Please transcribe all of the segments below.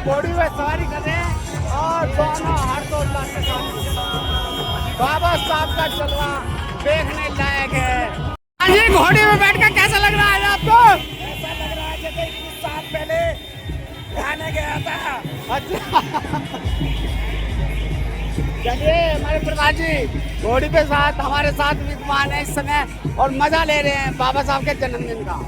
घोड़ी में सवारी कर रहे हैं और दोनों हर्षोल्लास के साथ बाबा साहब का जलवा देखने लायक है। ये घोड़ी में बैठकर कैसा लग रहा है आपको? ऐसा लग रहा है जैसे 21 साल पहले खाने गया था। अच्छा चलिए हमारे प्रकाश जी घोड़ी के साथ हमारे साथ विद्वान है इस समय और मजा ले रहे हैं बाबा साहब के जन्मदिन का।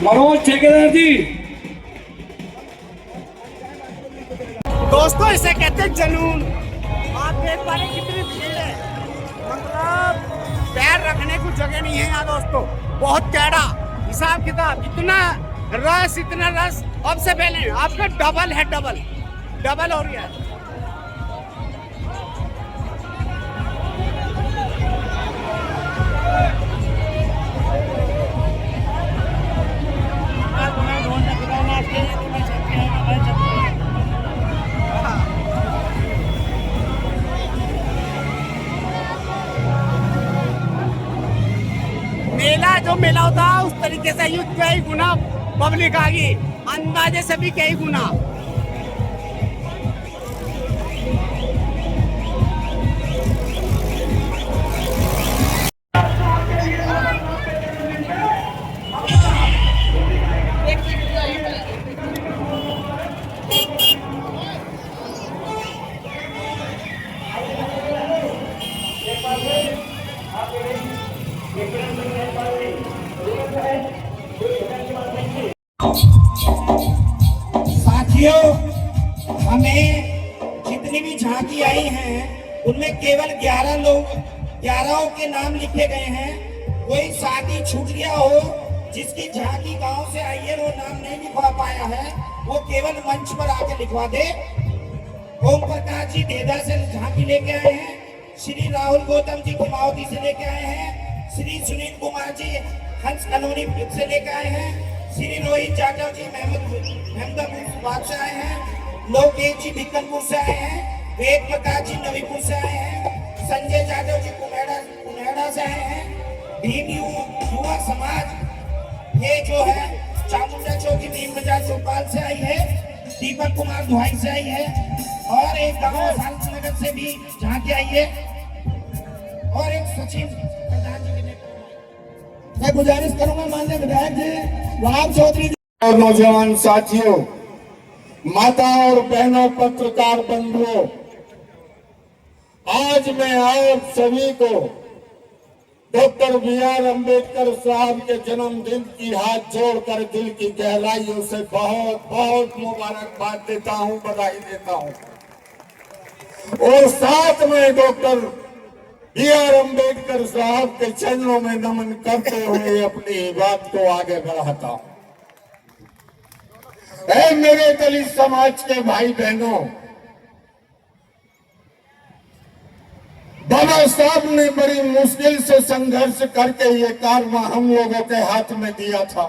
मनोज ठेकेदार जी। दोस्तों इसे कहते हैं जुनून। आप देख पा रहे कितनी भीड़ है, मतलब पैर रखने को जगह नहीं है यहाँ दोस्तों। बहुत कैड़ा हिसाब किताब, इतना रस अब से पहले आपका डबल है, डबल हो रहा है। तरीके से युद्ध कई गुना पब्लिक आ गई, अंदाजे से भी कई गुना। साथियों, हमें जितनी भी झांकी आई हैं उनमें केवल 11 के नाम लिखे गए हैं। कोई साथी छूट गया हो जिसकी झांकी गांव से आई है, वो नाम नहीं लिखवा पाया है, वो केवल मंच पर आके लिखवा दे। ओम प्रकाश जी देदा से झांकी लेके आए हैं, श्री राहुल गौतम जी कुमावती से लेके आए हैं, श्री सुनील कुमार जी हंस कॉलोनी से लेके आए हैं, श्री रोहित जाटव जी अहमदाबाद से आए हैं, लोकेश जी भिक्कनपुर से आए हैं, वेद प्रकाश जी नवीपुर से आए हैं, संजय जाटव जी कुनेड़ा से आए हैं, भीम युवा समाज ये जो है चामुंडा चौकी भीम बाजार चौपाल से आई है, दीपक कुमार दुहाई से आई है, और एक गांव नगर से भी झांकी आई है, और एक सचिन प्रधान जी ने। मैं गुजारिश करूंगा माननीय विधायक जी राम चौधरी और नौजवान साथियों, माता और बहनों, पत्रकार बंधुओं, आज मैं आप सभी को डॉक्टर बी.आर. अम्बेडकर साहब के जन्मदिन की हाथ जोड़कर दिल की गहराइयों से बहुत बहुत मुबारकबाद देता हूं, बधाई देता हूं। और साथ में डॉक्टर बी.आर. अम्बेडकर साहब के चरणों में नमन करते हुए अपनी बात को आगे बढ़ाता हूं। ऐ मेरे दलित समाज के भाई बहनों, बाबा साहब ने बड़ी मुश्किल से संघर्ष करके ये कारवा हम लोगों के हाथ में दिया था।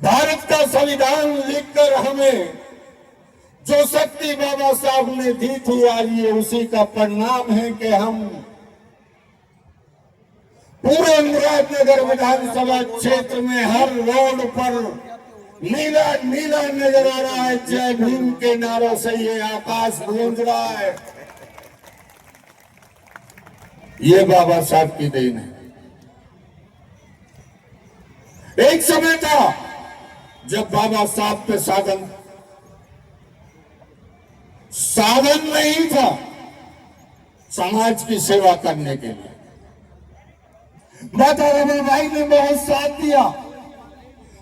भारत का संविधान लिखकर हमें जो शक्ति बाबा साहब ने दी थी, आज ये उसी का परिणाम है कि हम पूरे मुरादनगर विधानसभा क्षेत्र में हर रोड पर नीला नीला नजर आ रहा है। जय भीम के नारों से ये आकाश गूंज रहा है। ये बाबा साहब की देन है। एक समय था जब बाबा साहब पे साधन नहीं था समाज की सेवा करने के लिए। माता रमाबाई ने बहुत साथ दिया,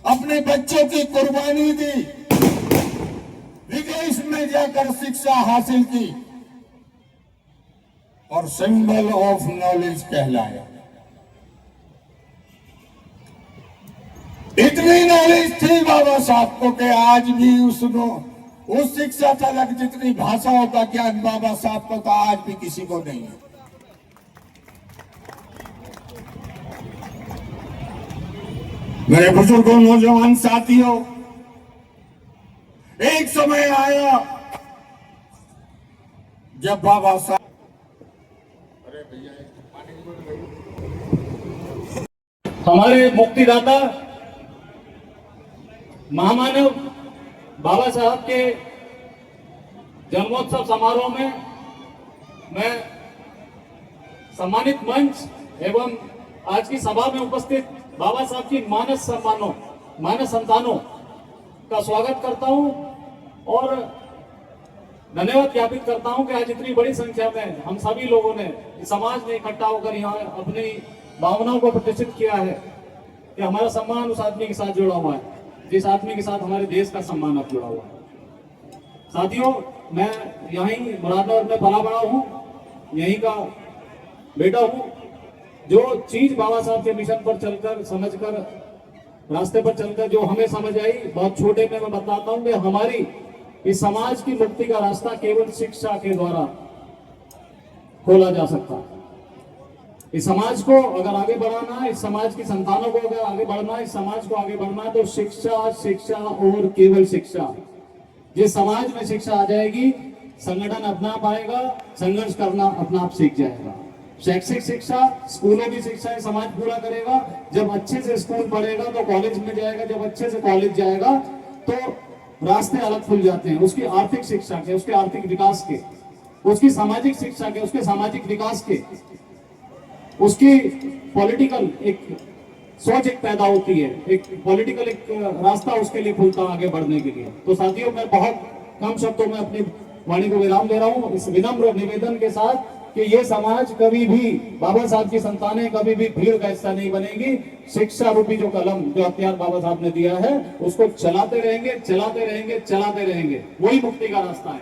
अपने बच्चों की कुर्बानी दी, विदेश में जाकर शिक्षा हासिल की और सिंबल ऑफ नॉलेज कहलाया। इतनी नॉलेज थी बाबा साहब को कि आज भी उस शिक्षा तक जितनी भाषाओं का ज्ञान बाबा साहब को था, आज भी किसी को नहीं है। मेरे बुजुर्गों, नौजवान साथियों, एक समय आया जब बाबा साहब हमारे मुक्तिदाता महामानव बाबा साहब के जन्मोत्सव समारोह में मैं सम्मानित मंच एवं आज की सभा में उपस्थित बाबा साहब की मानस संतानों का स्वागत करता हूं और धन्यवाद ज्ञापित करता हूं कि आज इतनी बड़ी संख्या में हम सभी लोगों ने समाज में इकट्ठा होकर यहाँ अपनी भावनाओं को प्रतिष्ठित किया है कि हमारा सम्मान उस आदमी के साथ जुड़ा हुआ है जिस आदमी के साथ हमारे देश का सम्मान अब जुड़ा हुआ है। साथियों, मैं यहीं मुरादनगर में पला बड़ा हूँ, यहीं का बेटा हूँ। जो चीज बाबा साहब के मिशन पर चलकर, समझकर, रास्ते पर चलकर जो हमें समझ आई, बहुत छोटे में मैं बताता हूँ कि हमारी इस समाज की मुक्ति का रास्ता केवल शिक्षा के द्वारा खोला जा सकता है। इस समाज को अगर आगे बढ़ाना है, इस समाज की संतानों को अगर आगे बढ़ना है, इस समाज को आगे बढ़ना है तो शिक्षा, शिक्षा और केवल शिक्षा। जिस समाज में शिक्षा आ जाएगी, संगठन अपना पाएगा, संघर्ष करना अपना आप सीख जाएगा। शैक्षिक शिक्षा, स्कूलों की शिक्षा है समाज पूरा करेगा। जब अच्छे से स्कूल पढ़ेगा तो कॉलेज में जाएगा, जब अच्छे से कॉलेज जाएगा तो रास्ते अलग खुल जाते हैं उसकी आर्थिक शिक्षा के, उसके आर्थिक विकास के, उसकी सामाजिक शिक्षा के, उसके सामाजिक विकास के, उसकी पॉलिटिकल एक सोच एक पैदा होती है, एक पॉलिटिकल एक रास्ता उसके लिए खुलता है आगे बढ़ने के लिए। तो साथियों, मैं बहुत कम शब्दों में अपनी वाणी को विराम दे रहा हूं इस विनम्र निवेदन के साथ कि ये समाज कभी भी, बाबा साहब की संतानें कभी भी भीड़ का हिस्सा नहीं बनेगी। शिक्षा रूपी जो कलम, जो हथियार बाबा साहब ने दिया है, उसको चलाते रहेंगे, चलाते रहेंगे, चलाते रहेंगे। वही मुक्ति का रास्ता है।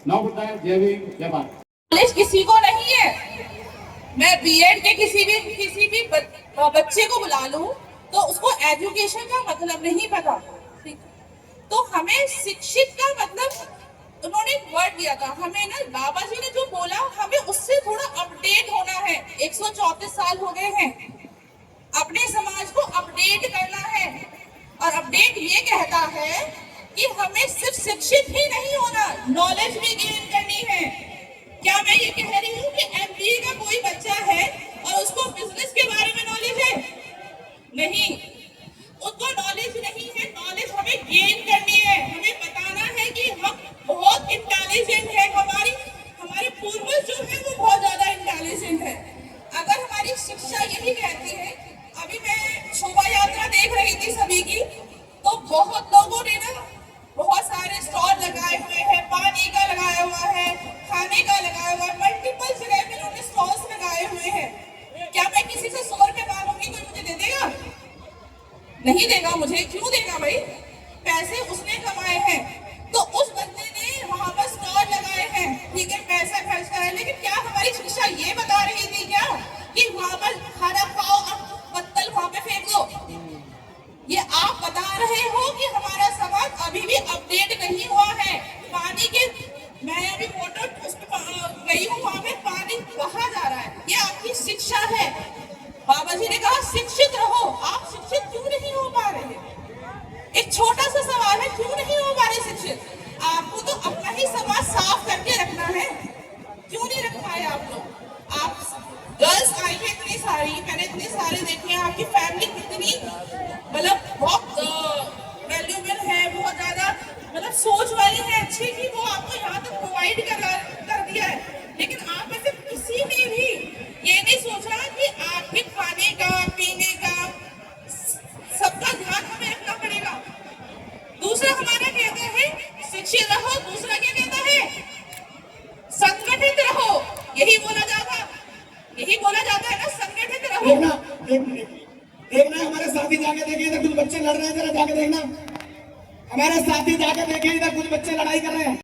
नौ बुद्धाय, जय भीम, जय भारत। कॉलेज किसी को नहीं है। मैं बीएड के किसी भी बच्चे को बुला लूं तो उसको एजुकेशन का मतलब नहीं पता। ठीक, तो हमें शिक्षित का मतलब, उन्होंने एक वर्ड दिया था हमें ना, बाबा जी ने जो बोला हमें उससे थोड़ा अपडेट होना है। 134 साल हो गए हैं, अपने समाज को अपडेट करना है। और अपडेट ये कहता है कि हमें सिर्फ शिक्षित ही नहीं होना, नॉलेज भी गेन करनी है। क्या मैं ये कह रही हूँ कि एमबीए का कोई बच्चा है और उसको बिजनेस के बारे में नॉलेज है? नहीं, उसको नॉलेज नहीं है। नॉलेज हमें गेन करनी है। हमें बताना है कि हम बहुत इंटेलिजेंट है, हमारे पूर्वज जो है वो बहुत ज्यादा इंटेलिजेंट है। अगर हमारी शिक्षा यही कहती है, अभी मैं शोभा यात्रा देख रही थी सभी की, तो बहुत लोगों ने ना बहुत सारे स्टॉल लगाए हुए हैं, पानी का लगाया हुआ है, खाने का लगाया हुआ है, मल्टीपल जगह पे उन्होंने स्टॉल्स लगाए हुए हैं। क्या मैं किसी से 100 रुपए मांगूंगी, कोई मुझे दे देगा? नहीं देगा मुझे। क्यों देगा भाई? पैसे उसने कमाए हैं। तो उस बंदे ने वहां पर स्टॉल लगाए हैं, ठीक है, पैसा खर्च करा है, लेकिन क्या हमारी शिक्षा ये बता रही थी क्या कि वहां पर खाना खाओ और पत्तल वहां पे फेंक दो? ये आप बता रहे हो कि हमारा समाज अभी भी अपडेट नहीं हुआ है। पानी के, मैं अभी फोटो गई हूँ, वहां पे पानी बहा जा रहा है। ये आपकी शिक्षा है। बाबा जी ने कहा शिक्षित रहो। आप शिक्षित क्यों नहीं हो पा रहे? एक छोटा सा सवाल है, क्यों नहीं हो पा रहे शिक्षित? आपको तो अपना ही समाज साफ करके रखना है, क्यों नहीं रख पाए आप लोग? आप गर्ल्स आई है इतनी सारी, मैंने इतने सारे देखे हैं, आपकी फैमिली कितनी मतलब बहुत वैल्यूबल है, बहुत ज्यादा मतलब सोच वाली है अच्छी की, वो आपको यहाँ तक प्रोवाइड कर दिया है। लेकिन आप में से किसी ने भी ये नहीं सोचा कि आपके खाने का, पीने का, सबका ध्यान हमें रखना पड़ेगा। दूसरा हमारा कहते हैं शिक्षित रहो, दूसरा क्या कहता है? संगठित रहो। यही बोला जाता है ना, संगठित रहो। देखना हमारे साथी जाके देखे, इधर कुछ बच्चे लड़ रहे हैं, जरा जाके देखना। हमारे साथी जाके देखे, इधर कुछ बच्चे लड़ाई कर रहे हैं।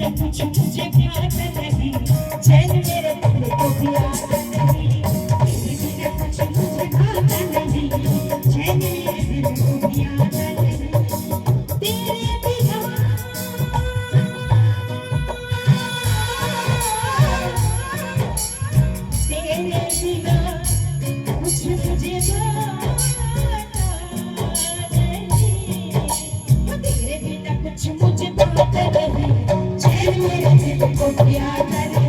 बिना कुछ मुझे प्यार नहीं, चैन मेरे दिल को भी आता नहीं, तेरे बिना कुछ मुझे भाता नहीं, चैन मेरे दिल को भी आता नहीं, तेरे बिना कुछ मुझे भाता नहीं, तेरे बिना कुछ मुझे भाता नहीं, चैन मेरे दिल को भी आता नहीं।